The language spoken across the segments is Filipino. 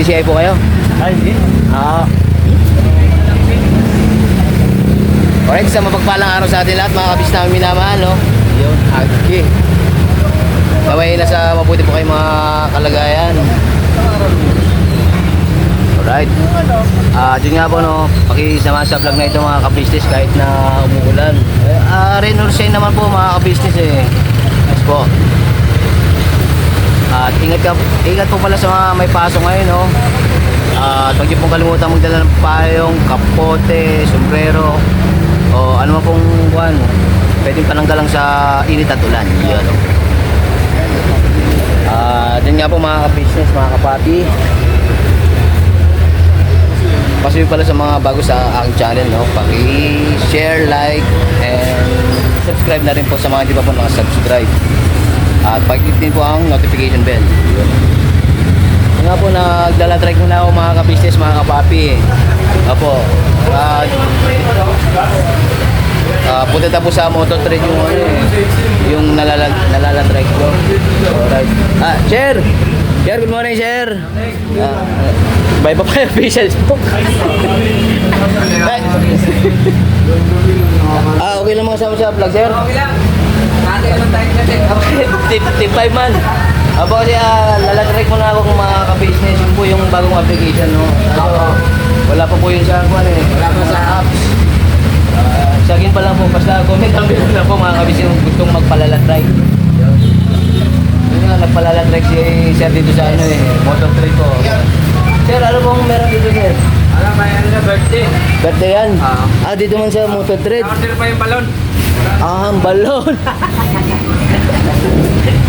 Nag-GCI po kayo? Ay, hindi. Ah. Alright, sa mapagpalang araw sa atin lahat, mga kabis namin minamahal, no? Yun, okay. Naway na sa mabuti po kayo mga kalagayan. Alright. Yun nga po, no, pakisama sa vlog na ito mga ka-business kahit na umuulan. Rain or shine naman po mga ka-business eh. Yes po. At ingat po pala sa mga may pasok ngayon, no. At huwag niyo pong kalimutan magdala ng payong, kapote, sombrero, o ano man pong buwan. Pwedeng pananggalang sa init at ulan. Yun. Dyan nga po mga ka-business, mga kapapi. Pasuyo pala sa mga bago sa aking channel, no? Paki-share, like, and subscribe na rin po sa mga hindi pa po nakasubscribe. At pag-click din po ang notification bell. Yun nga po, nagdala-trike muna ako mga ka-business, mga kapapi. Opo. Punta na po sa motor trade yung ano eh, yung nalala-trike ko. Alright. Sir! Sir, good morning, sir! Bye pa pa yung official po. Okay lang mga sama sa vlog, sir? Okay lang. Nate naman tayo dyan. Tip 5 man. Abo kasi lalatrek mo na ako kung mga ka-business. Yun po yung bagong application, no? Wala pa po yun sa kuwan eh. Wala pa sa apps. Sa akin pa lang po, basta comment ang bilog na po mga ka-business kung gustong magpalalatrek. Yun nga, nagpalalatrek si sir dito sa ano eh, motor trade ko. Sir, ano pong meron dito, sir? Alam, may ano na birthday. Birthday yan? Dito man sa motor trade. Order pa yung balon. Ang balon.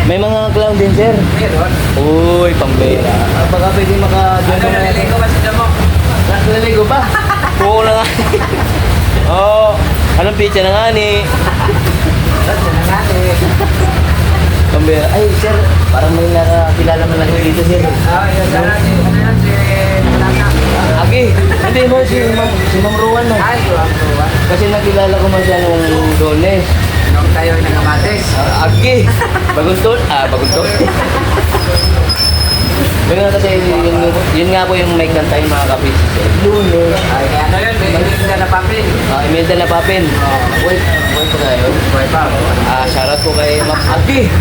May mga clown din, sir. Meron. Uy, pambera. Baka pwede maka-join Ano, naliligo ba sila mo? Naliligo ba? Oo na nga. Oo. Anong pizza na nga ni? Ano na natin? Pambera. Ay, sir. Parang may nakakilala mo lang dito, sir. Yun na natin. Ano yan, si Malana. Agi. Hindi mo, si Ma'am Ruan, no? Ay, tuwang-tuwa. Kasi nakilala ko man siya nung Dones. Nung tayo ay nagkamatis. Agi. Baguntol. Baguntol. Ganun kasi yun nga po yung mic ng tayo mga kapis. Lunes. Ay, ano yun? May hindi na papin. Imelda na papin. Wait pa kayo. Buhay pa. Shoutout po kay Ma'am Agi.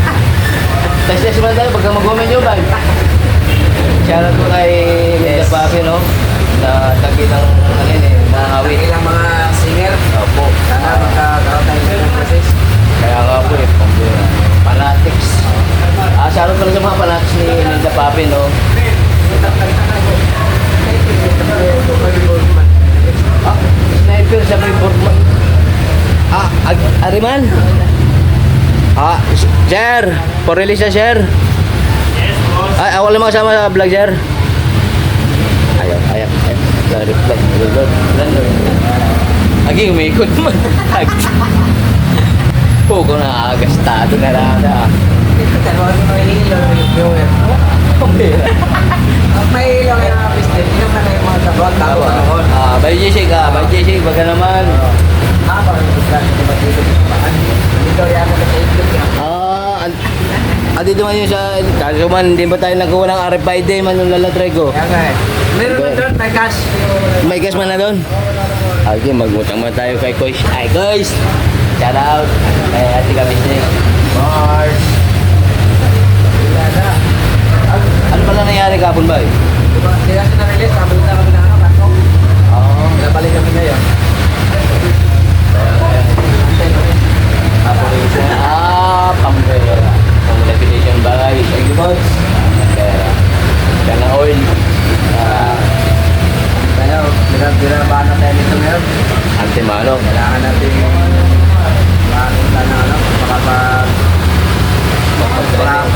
Test man tayo pagka mag-comment nyo ba? Shoutout po kay Imelda Papin, no? Na tagi ng nahawit. Ilang mga singer. Opo. Sana magkakaroon tayo ng process. Kaya nga po eh. Fanatics. Shoutout pala sa mga fanatics ni Imelda Papin, no? Sniper sa may Borgman. Ariman? Sir, for release na, sir. Yes, boss. Wala mga kasama sa vlog, sir. Ayaw. Reply. Agi, umikot naman. Pugo na agastado na lang. Dalawang may hilo yung viewer. Pambira. May hilo kayo mga business. Inom na kayo mga tabot. Tawa. By JC, baga naman. Parang gusto natin na matulog yung paan. Dito yan ako sa itlog yan. Dito man yun sa... Kaso man, hindi ba tayo nagawa ng RFID man nung lalatry ko? Kaya nga eh. Meron na doon, may cash. May gas man na doon? Okay, magmutang man tayo kay Koy. Ay, guys! Shout out! Kay Ate Kamisnik. Mars! Ano pala nangyari kapon ba eh? Diba, sila siya na-release. Sabi na kami na ano, kaso. Oo. Pinabalik kami ngayon. Pambera. Congratulations bagay. Thank you, boss. Pambera. Kana oil. Kaya, bira-bira na tayo nito ngayon. Antimano. Kailangan natin makakita na ano,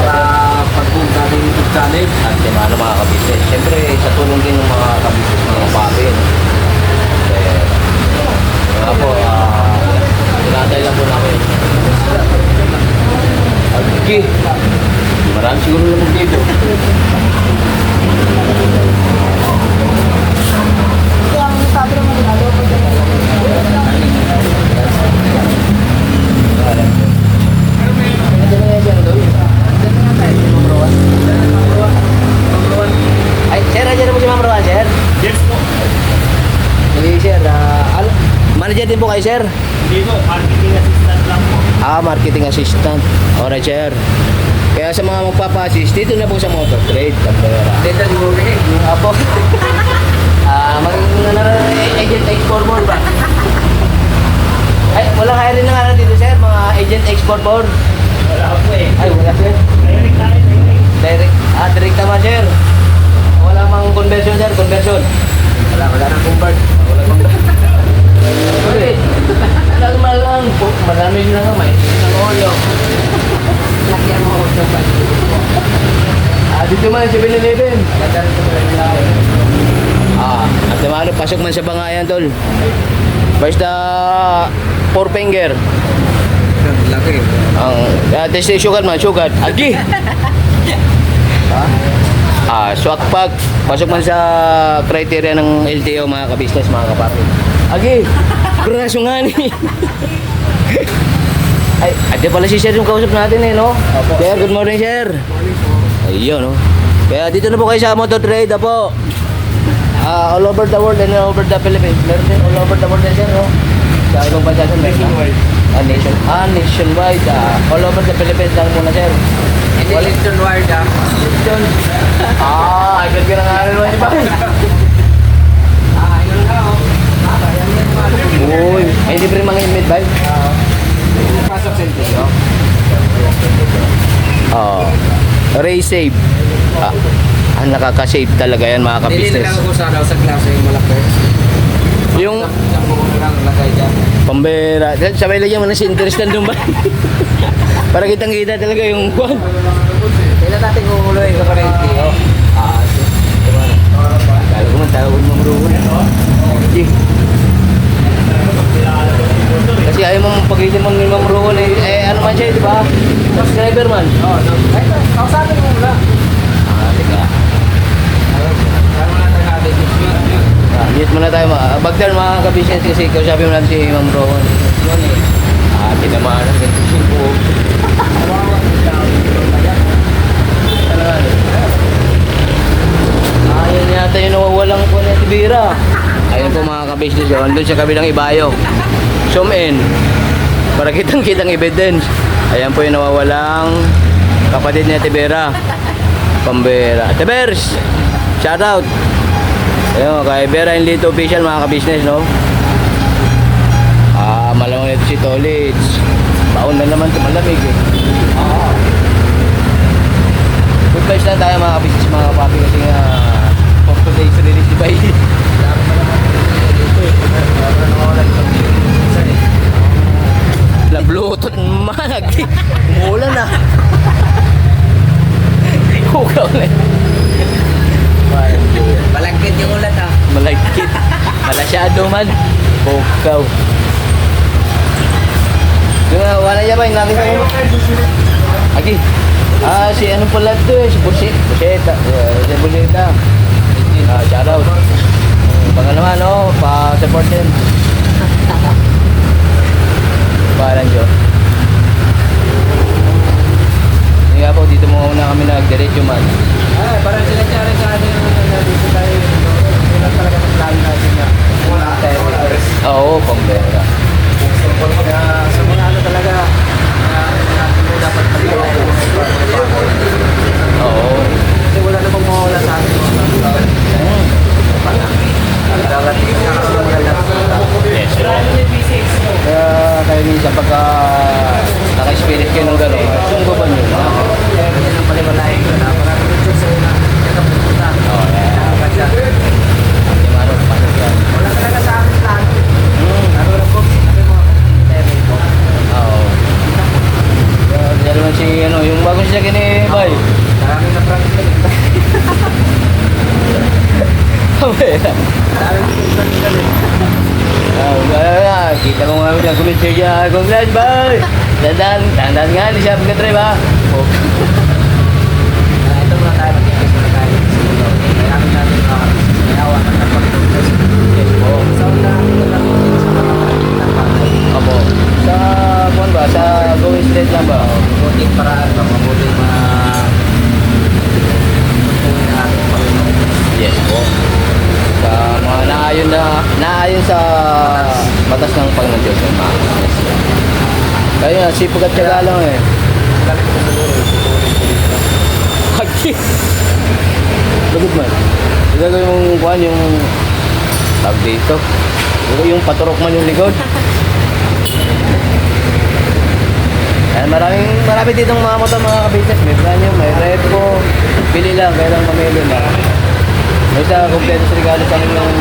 para pag-punta din yung YouTube channel. Antimano mga kabisnes. Siyempre, sa tulong din ng mga kabisnes mga papin. Kaya, nga po, tinatay lang po namin. Okay. Marami siguro naman dito. Ay, sir, aja Sige, sir. Manager din po kayo, sir? Hindi po, marketing assistant lang po. Marketing assistant. Alright, sir. Kaya sa mga magpapa-assist, dito na po sa motor trade. Tampera. Dito di mo rin. Apo. Agent export board ba? Ay, walang hiring na nga na dito, sir. Mga agent export board. Wala po eh. Ay, wala, sir. Direct tayo, direct. Direct naman, sir. Wala mang conversion, sir. Conversion. Wala nang convert. Wala mang ulit. Malang. Marami na nga, may isang ulo. Lakyan mo ako sa bag. Dito man, 7-Eleven. Maganda rin ito mo rin. At naman, pasok man sa bangayan, tol. Basta, 4 finger. Laki. Test sugar man, sugar. Agi! Swak pag. Pasok man sa criteria ng LTO, mga ka-business, mga kapatid. Agi! Braso nga ni. Ay, ate pala si sir yung kausap natin eh, no? Sir, good morning, sir. Ayun, no? Kaya dito na po kayo sa Motor Trade, po. All over the world and all over the Philippines. Meron din all over the world din, sir, no? Sa ibang bansa din, meron. Nationwide. All over the Philippines lang muna, sir. Wellington Ward Wellington. Agad ka na nga rin, di ba? ayun lang ako. Uy, ay libre mga imid ba? Pasok sa LTO. Ray save. Nakaka-save talaga yan, mga Hindi ka-business. lang ako sa klase yung malaki. Yung Sa buong lang lagay dyan. pambera, sabay lagyan mo na si interest na doon ba? Para kitang-kita talaga yung kwan. Kailan natin kumuloy ka pa rin LTO? Kala ko man, tawag mo maruhon. Kasi ayaw mo pagitin mo ng mamruhon eh. Ano man siya, di ba? Subscriber man. Oo, no. Ay, kausapin mo muna. Teka. Kaya mo natin natin. Mute muna tayo bagdar mga ka-business kasi kausapin mo natin si Ma'am Rowan. Yun eh. Tinamaan ang ganito po. Talaga. Ayan yata yung nawawalang po na tibira. Ayun po mga ka-business yun. Doon sa kabilang ibayo. Zoom in. Para kitang-kitang evidence. Ayan po yung nawawalang kapatid ni Ate Vera. Pambera. Ate Bers! Shout out! Ayun, kay Vera and Lito Official mga ka-business, no? Malamang ito si Tolits. Baon na naman ito, malamig eh. Good vibes lang tayo mga ka-business, mga kapapi kasi nga for today's release, di ba? Bluetooth man, umulan na. Hugaw na. Malagkit yung ulat ah. Malagkit. Malasyado man. Hugaw. Wala niya ba yung nakita mo? Agi. Si ano pala ito eh. Si Buseta. Si Buseta. Shout out. Baka naman pa-support din. Parang yun. Hindi nga po, dito muna kami nag-diretso man. Ay, parang sila rin sa atin yung dito tayo. Yun lang talaga ang plan natin na wala tayo. Oo, pambera. Sa mga ano talaga, dapat maligaw. Oo. Kasi wala namang mawala sa atin. Dapat nakasimula lang. Yes. Kaya kayo minsan pagka naka-spirit kayo ng gano'n, sunggo ba nyo? Yan ang paliwalain ko na. Maraming picture sa una. Yan ang pupunta. Oo, Nakakasya. Ate Maro, pasok yan. Wala talaga sa akin plan. Ano lang po, sabi mo, terry po. Oo. Kaya naman si, yung bagong siya kini, Bay. Maraming na practice. Pambera. Maraming picture Kita mo nga yung kumitsyo dyan. Congrats, Bay! Dandan nga, di siya pagka-drive, ha? Ito muna tayo, mag-iayos muna tayo. Kailangan natin mayawa ng napag-progress. Yes po. Sa una, ito lang sa mga nagpapagay. Opo. Sa, kuwan ba? Sa going straight lang ba? Mabuting paraan, mabuting mga ating Panginoon. Yes po. Sa mga naayon naayon sa batas ng Panginoon Diyos yung mga business. Kaya sipag at tiyaga lang eh. Hagi! Lugod man. Gagawin mong kuhan yung tawag dito. Yung paturok man yung likod. Ayan, marami ditong mga motor mga kabisis. May brand new, may repo. Pili lang, kaya lang mamili na. May isa kompleto sa regalo sa inyong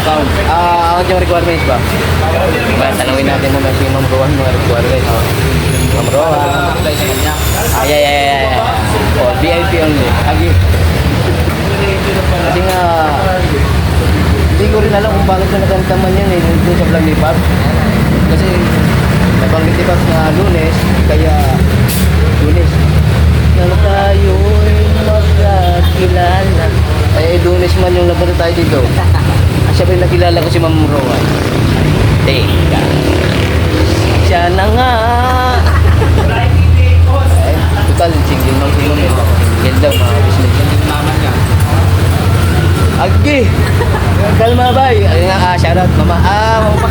account. Account yung requirements ba? Diba, tanungin natin naman si Ma'am Rowan mga requirements. Ma'am Rowan. Ay. Oh, VIP only. Agi. Kasi nga, hindi ko rin alam kung bakit na nagantaman yan eh, doon sa vlog ni Pab. Kasi, nabanggit ni Pab na Lunes, kaya Lunes. Nang tayo'y magkakilala. Eh, Lunes man yung napunta tayo dito. Siyempre nakilala ko si Ma'am Rowan. Teka. Siya na nga. Eh, total, single man si Ma'am. Yan daw mga business. Mama niya. Agi! Kalma bay! Ayun nga, shoutout mama. Mama.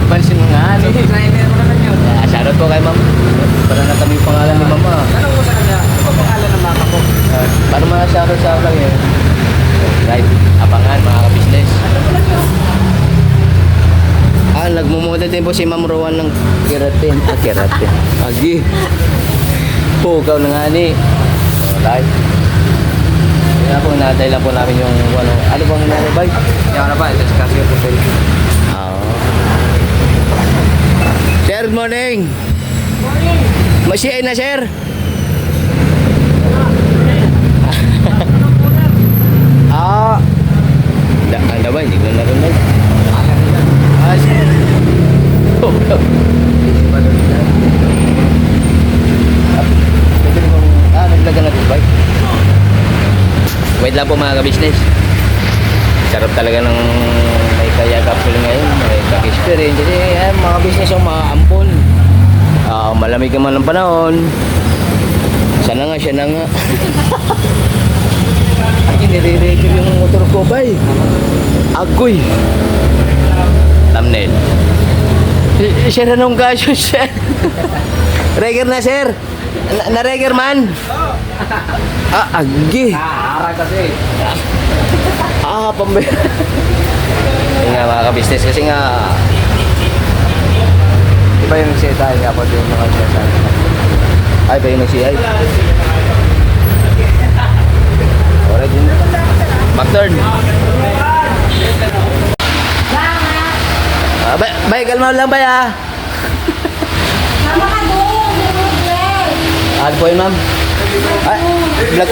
Pansin mo nga, ano? Driver mo naman yun. Shoutout po kay ma'am. Para natami yung pangalan ni mama. Tanong mo sa kanya, ano ang pangalan ng mama ko? Para mga shoutout sa vlog eh. Right, abangan mga ka-business. Nagmumodel din po si Ma'am Rowan ng keratin. Keratin. Agi! Pugaw na nga ni. Alright. Kaya po, naday lang po namin yung ano bang nangyari ba? Yan na ba? Ito kasi yung papel. Sir, good morning. Masiyay na, sir. Ano ba? Hindi ko narinig. Sir. Naglaga na Dubai. Wait lang po mga ka-business. Sarap talaga ng may kaya kapsul ngayon. May kak-experience. Kasi mga business yung mga ampon. Malamig naman ng panahon. Siya na nga. Ay, nire-record yung motor ko ba eh. Agoy. Thumbnail. Sir, anong gasyo, sir? Reger na, sir. Na-reger man. Agi. Ara kasi. Pambira. Yung nga mga ka-business kasi nga Iba yung nagsita nga po yung mga sinasabi. ay ba yung nag-CI? Alright din. Back turn. Bay, kalma lang bay ah. Mama ka doon, Ano po yun ma'am? Ay, vlog.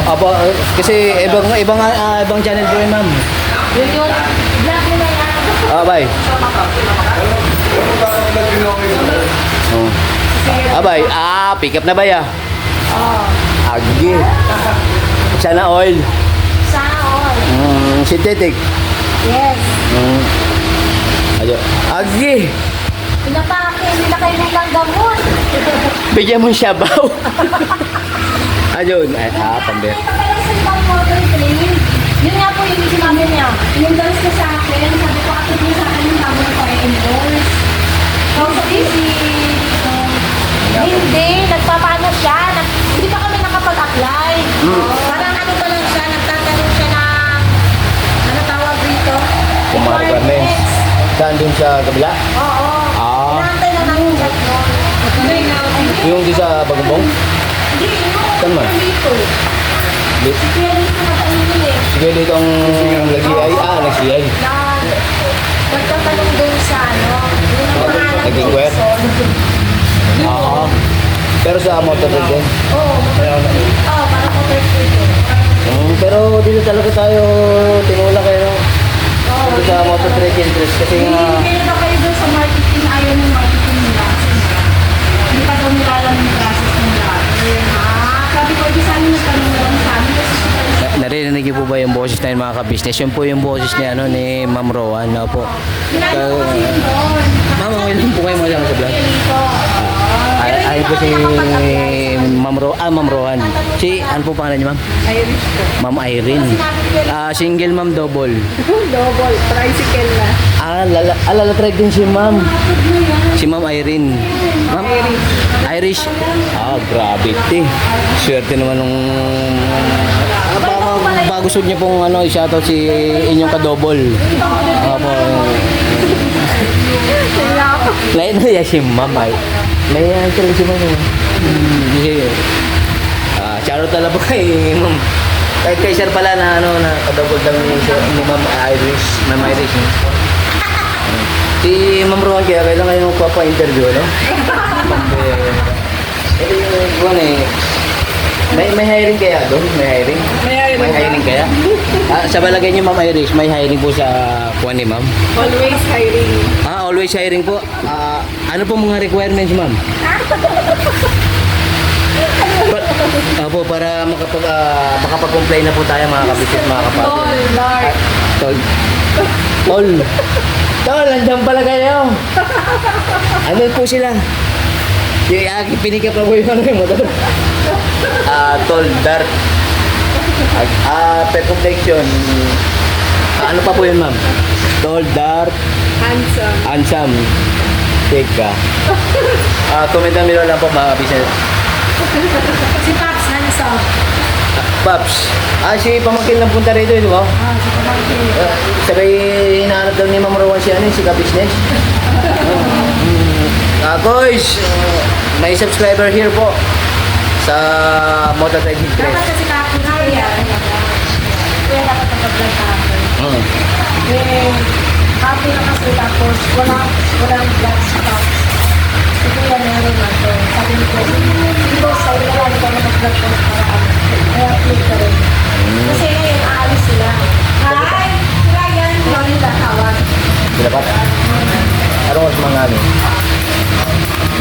Apo, kasi ibang channel po yun ma'am. Yun, vlog mo na yan. Bay. Bay, pick up na bay ah. Agi. Sana oil. Sana all. Synthetic. Yes. Ayo. Agi. Pinapake, hindi na kayo ng gamot. Bigyan mo siya baw. Ayun. Pambira. Ito pala sa ibang motor train. Yun nga po yung sinabi niya. In-endorse ko sa akin. Sabi ko, akit mo sa akin yung bago ko i-endorse. So, sabi hindi, nagpapaano siya. Hindi pa kami nakapag-apply. Parang ano pa lang siya, nagtatanong siya ng, ano tawag dito? Kung mga requirements. Saan dun sa kabila? Oo. Inaantay na namin yung gano'n. Yung di sa Bagumbong? Hindi, yung Saan man? dito. Kaya dito natanong eh. Sige dito ang nag-CI. Nag-CI. Nagtatanong doon sa ano, yun ang pangalan Nag-inquire? Oo. Pero sa motor din. Oo, parang motor trade. Pero dito talaga tayo tinulak kayo. Dito sa motor trade interest kasi nga Hindi na kayo doon sa marketing, ayaw ng marketing nila. Hindi pa daw nila alam yung process nila. Sabi ko, di sa amin nagtanong na lang sa amin. narinig niyo po ba yung boses na yun mga ka-business? Yun po yung boses ni ni Ma'am Rowan na po. Ginagawa ko kasi yun doon. Ma'am, okay lang po kayo mo lang sa vlog. Dito. Ay po si Ma'am Rohan. Si, ano po pangalan niyo, ma'am? Irish po. Ma'am Irene. Single, ma'am, double. Double. Tricycle na. Lalatry din si ma'am. Si ma'am Irene. Ma'am Irish. Grabe, te. Swerte naman nung... Bago gusto niyo pong i-shoutout si inyong kadobol. Opo. Lain na yan si ma'am ay. May talaga si ma'am. Shoutout na lang po kay ma'am. Kay sir pala na na kadobol daw ni ma'am Irish. Ma'am Irish. Si Ma'am Rohan kaya kailan kayo magpapa-interview, no? May hiring kaya doon? May hiring? May hiring kaya? Sa balagay niyo, Ma'am Irish, may hiring po sa kuwan ni Ma'am? Always hiring. Always hiring po. Ano po mga requirements, Ma'am? Para makapag-complain na po tayo mga kabisit, mga kapatid. Tol, nandiyan pala kayo. Ano po sila? Pinikap na po yung motor. Tol, Dart. Pet complexion. Ano pa po yun, ma'am? Tol, Dart. Handsome. Teka. Comment na nila lang po mga business. Si Pops, handsome. Paps. Si pamangkin lang punta rito, di ba? Si Pamangkin. Sabay hinahanap daw ni Ma'am Rowan si ka-business. Guys, may subscriber here po sa Motor Trade Express. Dapat kasi kakuna yan. Kaya dapat nag-vlog ako. Happy na kasi tapos walang vlog sa Pops. Ito yan meron na to. Sabi ko, hindi ko sa ilo lang ito mag-vlog ko para ano. Kaya play ka rin. Kasi ngayon, aalis sila. Hi! Sila yan, yung tawag. Sila pa? Ano mas mga ano?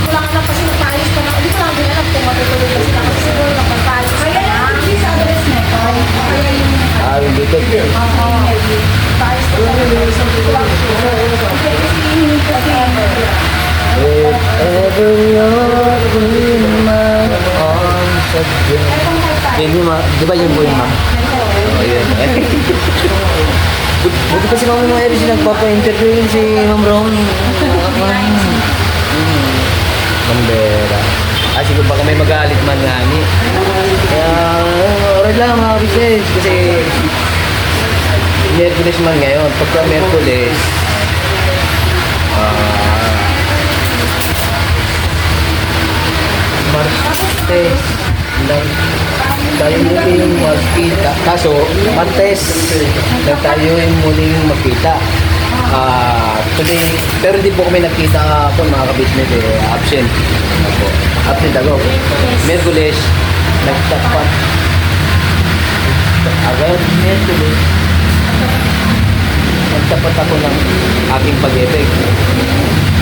Wala ka lang kasi nagpaalis pa na. Hindi ko lang din alam kung matutuloy na sila. Kasi siguro nagpaalis pa na. Kaya lang, sa address na ito. Kaya yung... Yung dito. Oo. Paalis pa na. Hindi ko lang sure. Kasi hinihingi kasi If ever you're in my arms again. Di ba yun po yun, ma'am? Yun. Buti kasi Ma'am Irish nagpapa-interview yun si Ma'am Rowan. Bandera. Siguro baka may magalit man nga ni. Kaya, alright lang mga business. Kasi, Merkulis man ngayon. Pagka Merkulis, Martes lang tayo muling magkita. Kaso, Martes lang tayo yung muling magkita. Today, pero hindi po kami nagkita po mga ka-business absent. Absent ako. Merkulis, nagtapat. Agad, Merkulis, nagtapat ako ng aking pag-ebig.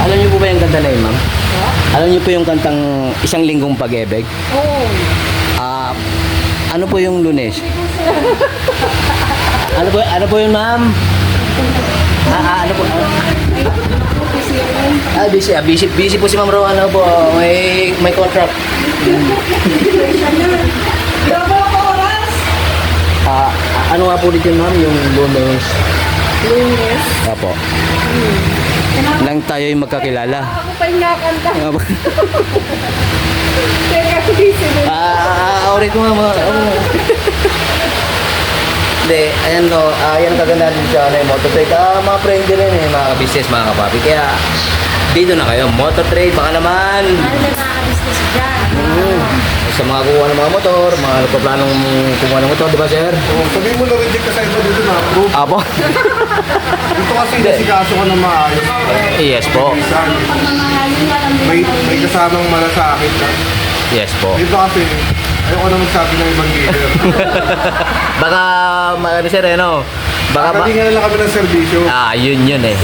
Alam niyo po ba yung kanta na yun, ma'am? Alam niyo po yung kantang Isang Linggong Pag-ebig? Oo. Ano po yung Lunes? Ano po yun, ma'am? Ano po? Busy po si Ma'am Rowan. Ano po? May contract. Ano nga po dito, ma'am? Yung Lunes. Lunes. Apo. Nang tayo yung magkakilala. Ako pa yung nakakanta. Teka, sinunod. Ulit mo nga. Hindi, ayan no, yan kaganda din siya na yung motor trade. Mga friendly rin mga business, mga kapapi. Kaya, dito na kayo, motor trade, baka naman. Ano na nakaka-business dyan? Sa mga kuha ng mga motor, mga nagpaplanong kumuha ng motor, di ba sir? Sabihin mo na-reject ka sa iba dito na approve. Apo? Dito kasi nasikaso ko na maayos. Yes po. May kasamang malasakit na. Yes po. Dito kasi, ayoko na magsabi ng ibang leader. Baka, ano sir, ano? Baka Kakalingan na lang kami ng serbisyo. yun eh.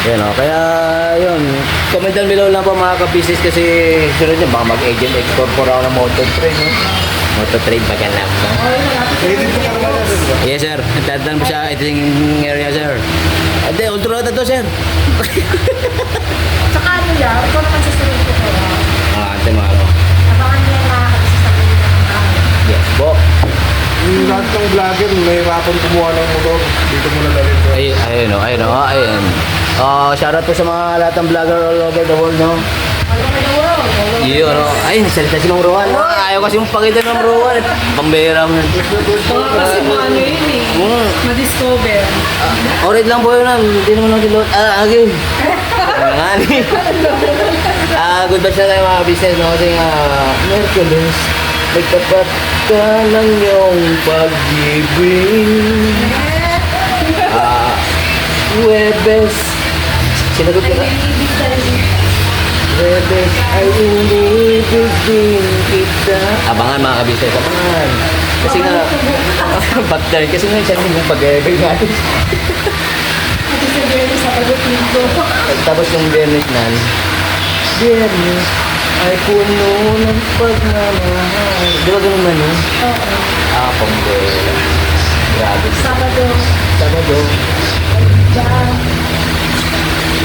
Yun o, kaya yun. Comment down below lang po mga ka-business kasi sunod nyo, baka mag-agent export po ako ng motor trade. No? Motor trade ba ka lang? No? Pwede po ka naman natin ba? Yes sir, tatan po siya ito yung area sir. Ate, ultra road to sir. Tsaka ano yan? Ikaw naman susunod ko ko. Ate Maro. At Abangan niya yung makakabisa sa mga ng Yes po. Yung lahat ng vlogger, nahirapan kumuha ng motor. Dito mo na dalhin ko. Ayun o, ayun o, ayun. Shoutout po sa mga lahat ng vlogger all over the world, no? all over the world. Yun, no? Ay, nagsalita si Mang Rowan. Ayaw kasi mong pakita ng Mang Rowan. Pambihira mo. Baka kasi mga ano yun eh. Ma-discover. Alright lang po yun, hindi naman lang silot. Agi. Nga ni. Good vibes na tayo mga business, no? Kasi nga, Merkulis, nagtapat ka ng iyong pag-ibig. Huwebes, sinagot ko na. Huwebes ay inibig din kita. Abangan mga kabisnes, abangan. Kasi nga, backdown, kasi nga isang lingkong pag-ibig natin. Ito sa journey sa pag-ibig. Tapos yung Biyernes nan, Biyernes ay puno ng pagmamahal. Di ba ganun man yun? Oo. Pambera. Grabe. Sabado. Sabado, Diyan.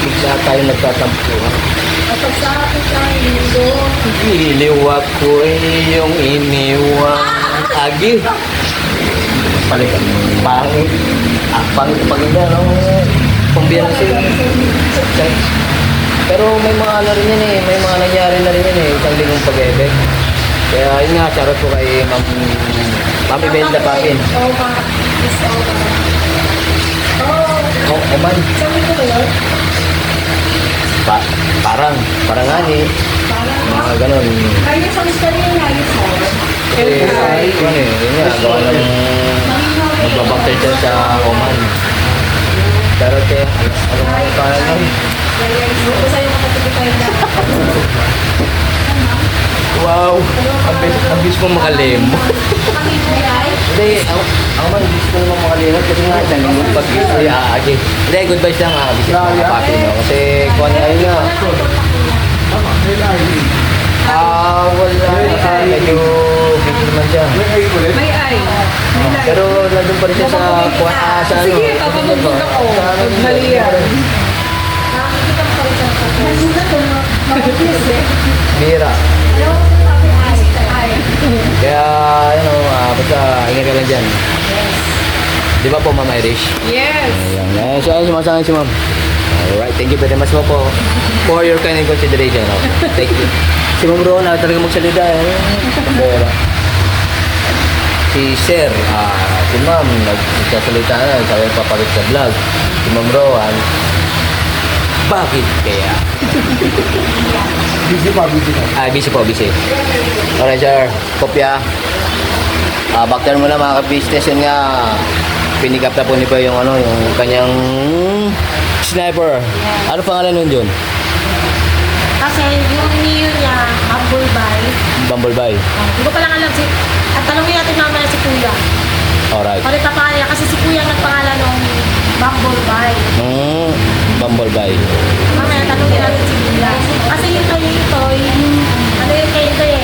bigla tayo nagtatampuhan. Kapag sa akin tayo linggo. Iliwag ko iyong iniwan. Agi. Palikan. Pangit. Pangit pag ina, no? Pambiyernes yun. Pero may mga ano rin yan eh. May mga nangyari na rin yan eh. Isang lingkong pag-ebek. Kaya yun nga, charot ko kay Ma'am Imelda Papin. Oo, ma. Is over. Oo. Oman. Sabi ko ba yun? Parang nga ni. Parang. Mga ganon. Kaya sa mister niya yung ayos mo. Kasi, ano eh, yun nga, gawa ng magbabakter dyan sa Oman. Charot eh. Ano nga yung pangalan nun? Gusto sa'yo makatipid tayo na. Wow! Ang bis mo makalemo. Kami po ay. Hindi, ako man gusto ko naman makalimot kasi nga isang lingkong pag-ibig. Agi. Hindi, good vibes lang ha. Bisip mga pati, no? Kasi kuha niya yun nga. Wala. Medyo busy naman siya. May ay. Pero nandun pa rin siya sa sa ano. Sige, papamugod ako. Sa ano, Mali yan. Nakikita mo pa rin sa Nasulat ko na. Makabilis eh. Bira. Alam mo kung sabi ay. Kaya, basta ingat ka lang dyan. Di ba po, Ma'am Irish? Yes. Ayan, siya sumasangin si Ma'am. Alright, thank you very much po for your kind and consideration. No? Thank you. Si Ma'am Rowan na talaga magsalita. Pambera. Si Sir, si Ma'am, nagsasalita na, sabi papalit sa vlog. Si Ma'am Rowan, bakit kaya? Busy pa, busy pa. Busy po, busy. Alright, sir. Kopya. Backdown mo na mga ka-business. Yun nga, pinig up na po ni pa yung yung kanyang sniper. Ano pangalan nun yun? Kasi yung niyo niya, Bumblebee. Bumblebee. Hindi ko pa lang alam si... At tanongin natin mamaya si Kuya. Alright. Palit pa kanya kasi si Kuya nagpangalan ng Bumblebee. Bumblebee. Mamaya tanongin natin si Kuya. Kasi yung kayo ito, ano yung kayo ito eh.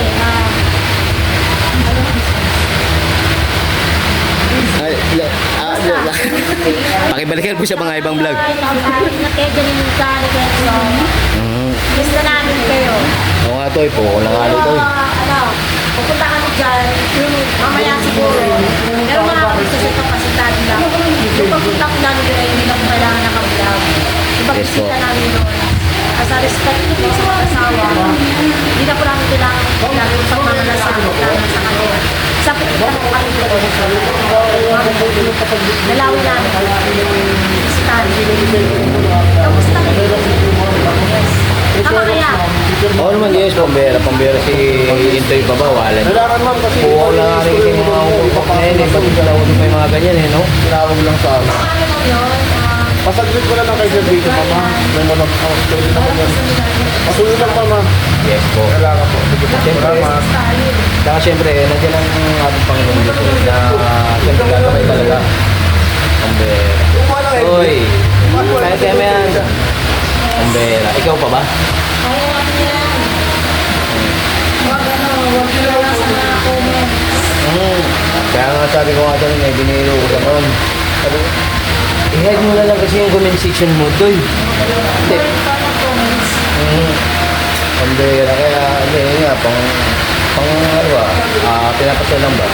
Pakibalikan po sa mga ibang vlog. Nagkagaling ka, Gusto namin kayo. Oo nga to, po ko lang nga ito. Pupunta kami dyan, mamaya siguro. Pero makakapagsasya kapasitado lang. Yung pagpunta ko namin doon ay hindi lang kailangan nakablog. Yung pagbisita namin doon. As a respect ko sa mga asawa, hindi na po namin kailangan yung pagmamalasakit namin sa kanila. Sa pupunta ko kami doon. Nalawin namin. Bisitado. Kamusta kayo? Yes. Tama kaya? Oo naman, yes, pambera si Intoy Babawalan. Kailangan ma'am kasi... Oo na rin kasi mga upak na yun eh. Pag nalawin pa yung mga ganyan eh, no? Tinawag lang sa amin. Ano mo yun? Pasaglit ko lang na kayo dito, mama. May mga pasuloy na ko yan. Pasuloy lang, mama. Yes po. Kailangan po. Sige po. Siyempre, Salamat. saka siyempre, nandiyan ang ating Panginoon Diyos eh, na siyempre gagamay talaga. Pambera. Uy, kaya kaya mo yan. Pambera. Ikaw pa ba? Kaya natin yan. Huwag nyo lang sa mga comments. Kaya nga sabi ko nga doon, may biniro ko naman. Sabi ko, i-hide mo na lang kasi yung comment section mo, Toy. Hindi. Meron pa ng comments. Pambera. Kaya, hindi, yun nga, Pang ano ba? Pinapasya lang ba?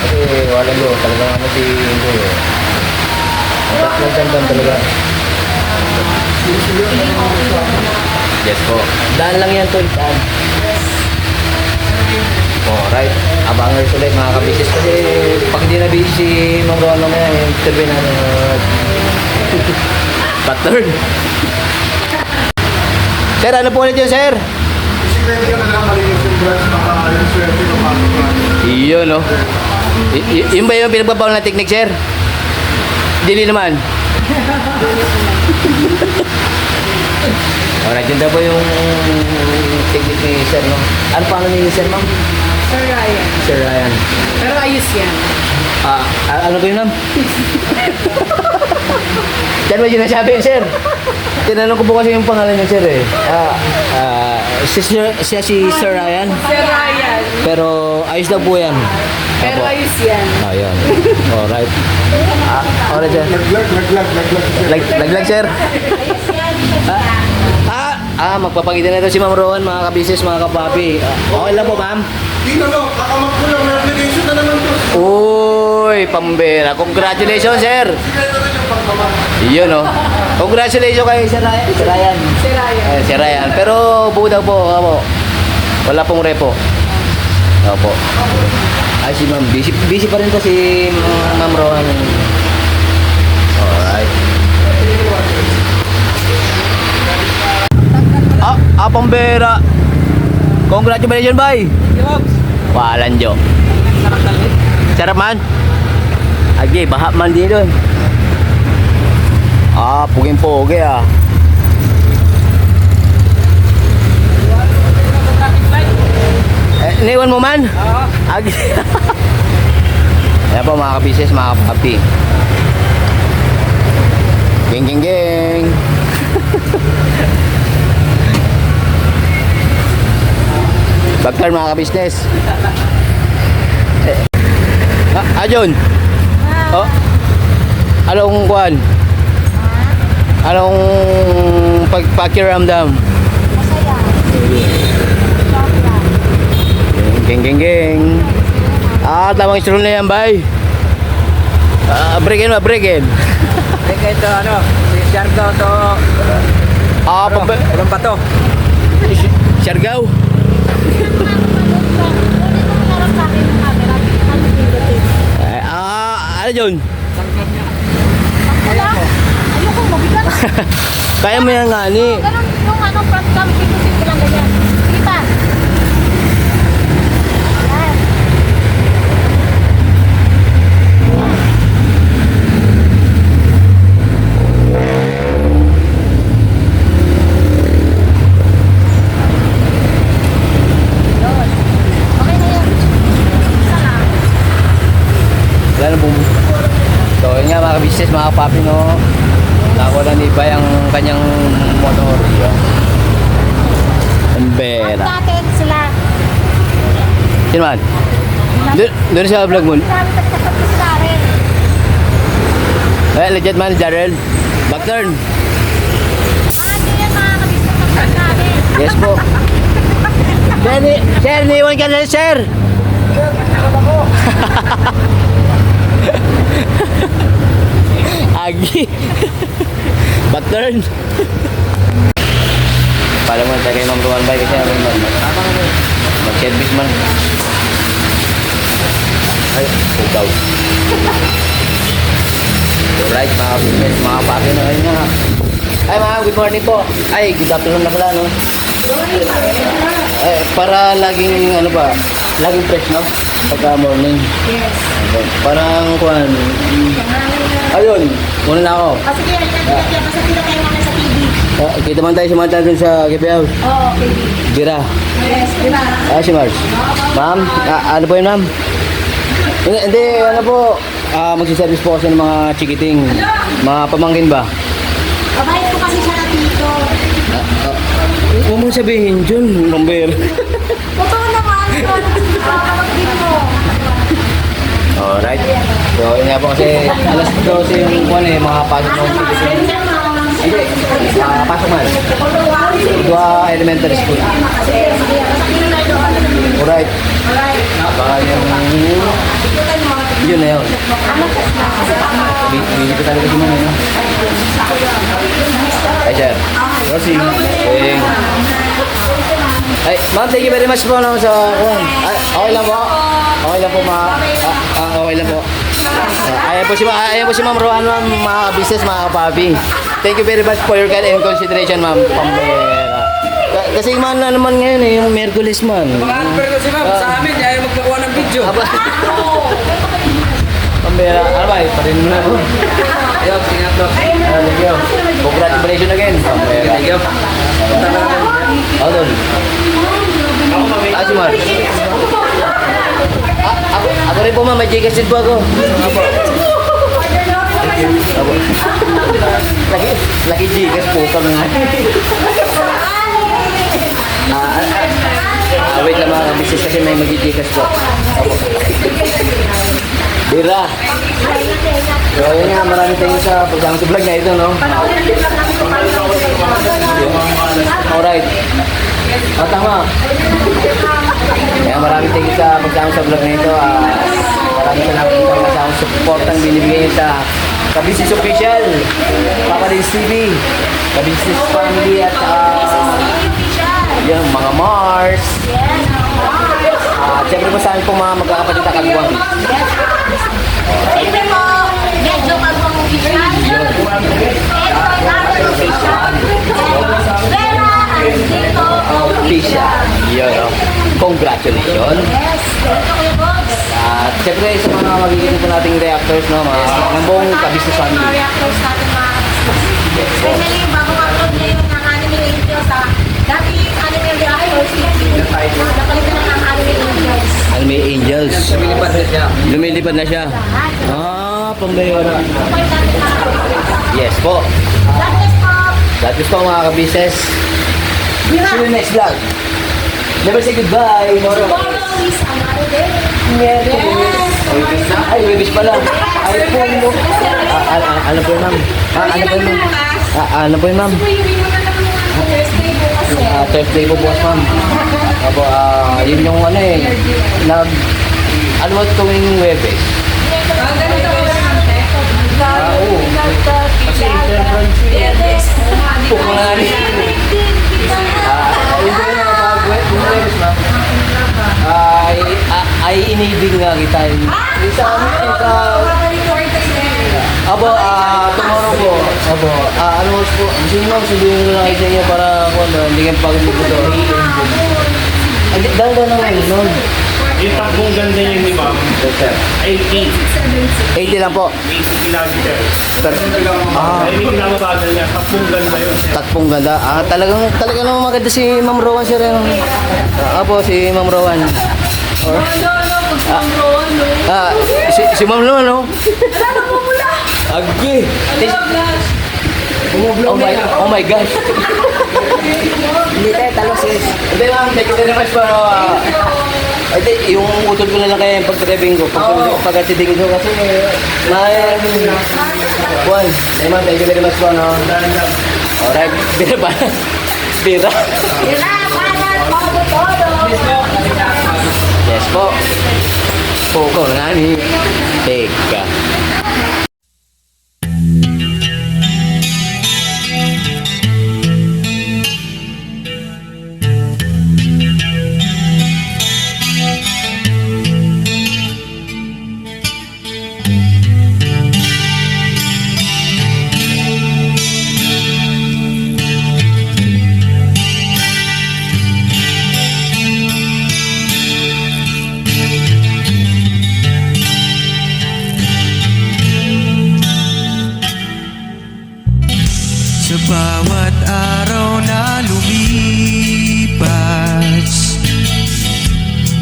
Kasi wala yun. Talagang ano si Indo eh. Ang tatlong gandang talaga. Yes po. Daan lang yan, tol. Daan. Alright. Abangers ulit mga kabisis. Kasi pag hindi na busy si Ma'am Rowan mamaya, interview na pattern. Sir, ano po ulit yun, sir? Pwede ka na lang malinis yung branch baka yung swerte ng mga Iyon, no? Yun ba yung pinagbabawal na technique, sir? Dili naman. Alright, yun daw po yung technique ni sir, no? Ano paano ni sir, ma'am? Sir Ryan. Sir Ryan. Pero ayos yan. Ano po yun, ma'am? Yan ba yung sinasabi, sir? Tinanong ko po kasi yung pangalan niya, sir, eh. Siya si Sir Ryan. Sir Ryan. Pero ayos daw po yan. Pero Apo. ayos yan. Ayan. Alright. Alright, sir. Laglag, sir. Magpapakita na ito si Ma'am Rowan, mga kabisis, mga kapapi. Okay lang po, ma'am? Dito no, kakamak ko lang, may application na naman to. Uy, pambera. Congratulations, sir. Sige na rin yung pagmamak. Iyon, no? Congratulations kay Sir Ryan. Sir Ryan. Sir Ryan. Sir Ryan. Pero buo daw po, opo. Wala pong repo. Opo. Ay, si ma'am. Busy pa rin po si Ma'am Rowan. Alright. Pambera. Congratulations, bye. Yogs. Walan, Jo. Sarap talit. Sarap man. Agi, baha man dito. Puging-pugi ah. Traffic light. Iniwan mo man? Oo. Agi. Ayan po mga kabisis, mga kapapi. Geng, geng, geng. Bagtar mga kabisnes. Ajon. Oh. Anong kuan? Anong pagpakiramdam? Masaya. Sobra. Geng, geng, geng. Tamang instrument na yan, bay. Break in. Teka ito ano, si Siargao to. Ilan pa to? Siargao. Ano yun? Ayoko, mabigat. Kaya mo yan nga ni. Ganun yung ano, front cam, dito lang ganyan. Sige pa. Yan. Yun. Okay na yun. Isa lang. Wala na bum. So yun nga mga business, mga papi, no. Nakuha ni Bay ang kanyang motor. Yun. Ang Ang bera. natin sila. Sino man? Doon sa vlog mo. Marami tagtapat ko sila rin. Legit man, Jarrell. Back turn. Hindi yan mga kabisnes ng vlog namin. Yes po. Sir, niwan ka na, sir. Agi. Back turn. Pala mo tayo kay Ma'am Rowan Bay kasi mag-service man. Ay, pugaw. Alright, mga business, mga papi na ngayon nga. Ay, mga good morning po. Ay, good afternoon na pala, no? Para laging, ano ba, laging fresh, no? Pagka morning. Yes. Parang, kuhan, ayun, muna na ako. Sige, yan. Basta kita tayo namin sa TV. Kita man tayo sumanta dun sa KP House. Oo, okay. Dira. Yes, diba? Si Mars. Ma'am, ano po yun, ma'am? Hindi, ano po, magsiservice po kasi ng mga chikiting. Mga pamangkin ba? Babayad ko kasi siya na dito. Huwag mong sabihin, Jun, number. Totoo naman. Kapag-din mo. Alright. So, yun nga po kasi alas 12 yung kuwan eh, mga pasok ng chikiting. Hindi. Pasok man. Dua elementary school. Alright. Baka yung... Yun na yun. Hindi ko talaga si Mama. Ay, sir. Kasi, Ay, ma'am, thank you very much po no, sa... okay lang po. Okay lang po, okay lang po. Ayan po si Ma'am Rowan, ma'am, mga business, mga kapabi. Thank you very much for your kind and consideration, ma'am. Pambera. Kasi man na naman ngayon eh, yung Merkulis man. Mag-advert ko si ma'am sa amin, ayaw magpakuha ng video. Pambera. Ano ba? Parin mo na po. Ayaw, tingnan ko. Thank you. Congratulations again. Pambera. Thank you. Punta na namin. Adol. Si Mar. Ako rin po ma'am, may Gcash din po ako. Apo. Apo. Laki Gcash po kami nga. Wait lang mga business kasi may mag-Gcash po. Apo. Bira. So yun nga, maraming thank you sa pagsama sa vlog na ito, no? Alright. Tama. Kaya maraming thank you sa pagsama sa vlog na ito. Maraming salamat sa kasama support ang binibigay niyo sa Ka-Business Official, Papadins TV, Ka-Business Family at yung mga Mars. Siyempre po sa amin po mga magkakapatid na kagwang. Siyempre po, medyo kagwang official. Vera Andito Official. Yun, no? Congratulations. Yes, ito Kuya Bogs. At siyempre sa mga magiging po nating reactors, no? Ng buong Ka-Business Mga Family. reactors natin mga especially yung bagong upload ngayon ng Anime Angels sa dati Anime Reactors napalitan na ng Anime Angels. Anime Angels. Lumilipad na siya. Lumilipad na siya. Pambera. Napalitan natin mga Yes po. God bless po. God bless po mga ka-business. See you next vlog. Never say goodbye. Tomorrow is another day. Yes. Ay, Webis pala. Ay, po mo. Ano po yun, ma'am? Ano po yun, ma'am? Ano po yun, ma'am? Thursday bukas eh. Thursday po bukas, ma'am. Apo, yun yung ano eh. Ano ba tuwing Webis? Oo. Kasi interference po nga rin. Yun po yun, yung Webis, ma'am. Ay inibig nga kita. Isa, Abo, tomorrow po. Abo, ano po? Gusto niyo ma'am, sabihin nyo lang sa inyo para hindi kayo pagod po ito. Dahil naman nun. Yung takbong ganda niya ni ma'am, 80. 80 lang po. 80 kilometer. Ah, Ay, hindi pinamabagal niya. Takbong ganda yun. takpong ganda. Talagang naman maganda si Ma'am Rowan sir. Apo, si Ma'am Rowan. Si Ma'am Rowan, no? Agi. Oh my gosh. Hindi tayo talo sis. Hindi ma'am, thank you very much for... Hindi, yung utol ko na lang kaya yung pag-driving ko. Pag-atiding ko kasi may... Juan, hey ma'am, thank you very much po, no? Alright, bira ba? Bira. Yes po. Poko nga ni. Teka. Sa bawat araw na lumipas,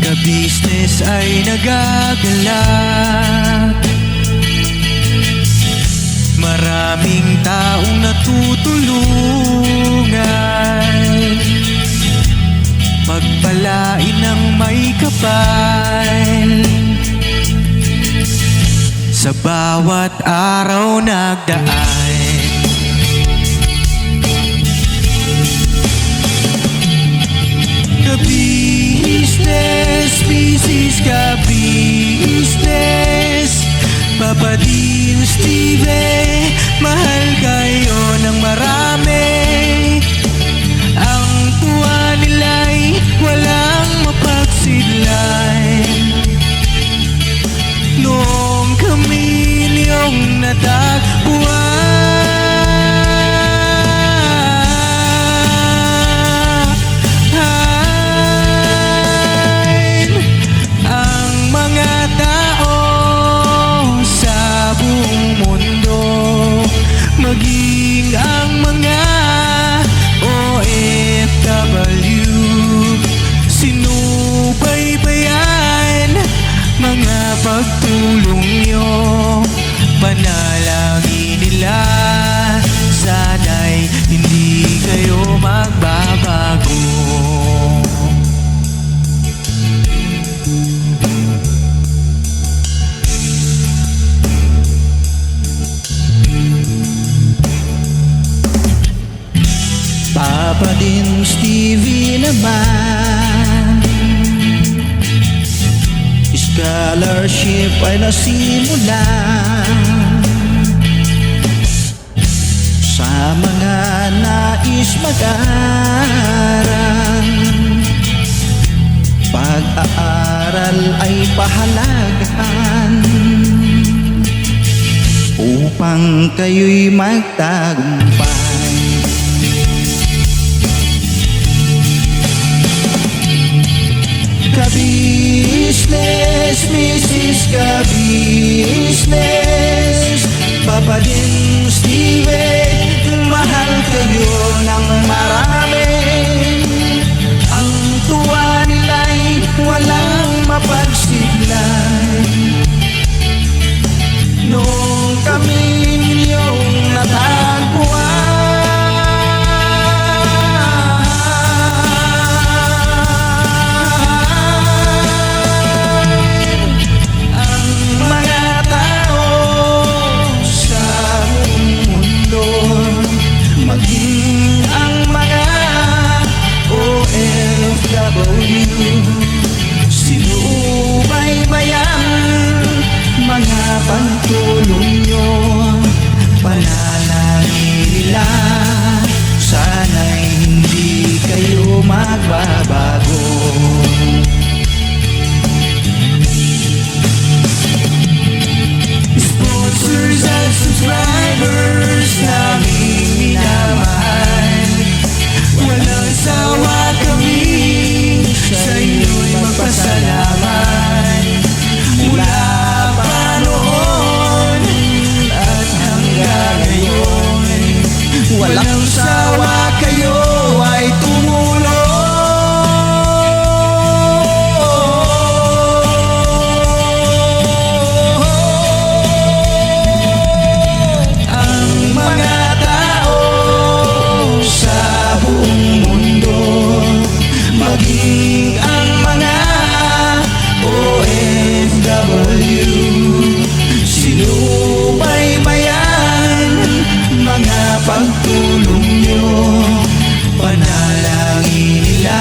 ka-business ay nagagalak. Maraming taong natutulungan, pagpalain ng may kapal. Sa bawat araw nagdaan, Ka-business, business ka-business Papa Dean, Steve, mahal kayo ng marami. Ang tuwa nila'y walang mapagsidlay. Noong kami niyong natagpuan. Ang mga tao sa buong mundo, maging ang mga OFW, sinubaybayan mga pagtulong nyo. Panalangin nila, sana'y hindi kayo magbabago. Papa din Stevie naman, scholarship ay nasimula sa mga nais mag-aral. Pag-aaral ay pahalagahan upang kayo'y magtagumpay. Ka-business, Mrs. Ka-business, Papa din Steve, mahal kayo ng marami. Ang tuwa nila'y walang mapagsiglay. Noong kami ninyong natagpuan. Sinubaybayan mga pagtulong nyo. Panalangin nila, sana'y hindi kayo magbabago. Sponsors at subscribers naming minamahal, walang sawa kami sa inyo'y magpasalamat. Mula pa noon at hanggang ngayon, walang sawa kayo ay tumulong. Ang mga tao sa buong mundo, maging ang mga OFW, sinubaybayan mga pagtulong nyo. Panalangin nila,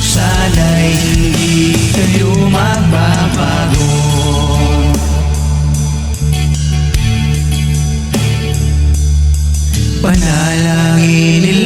sana'y hindi kayo magbabago. Panalangin nila,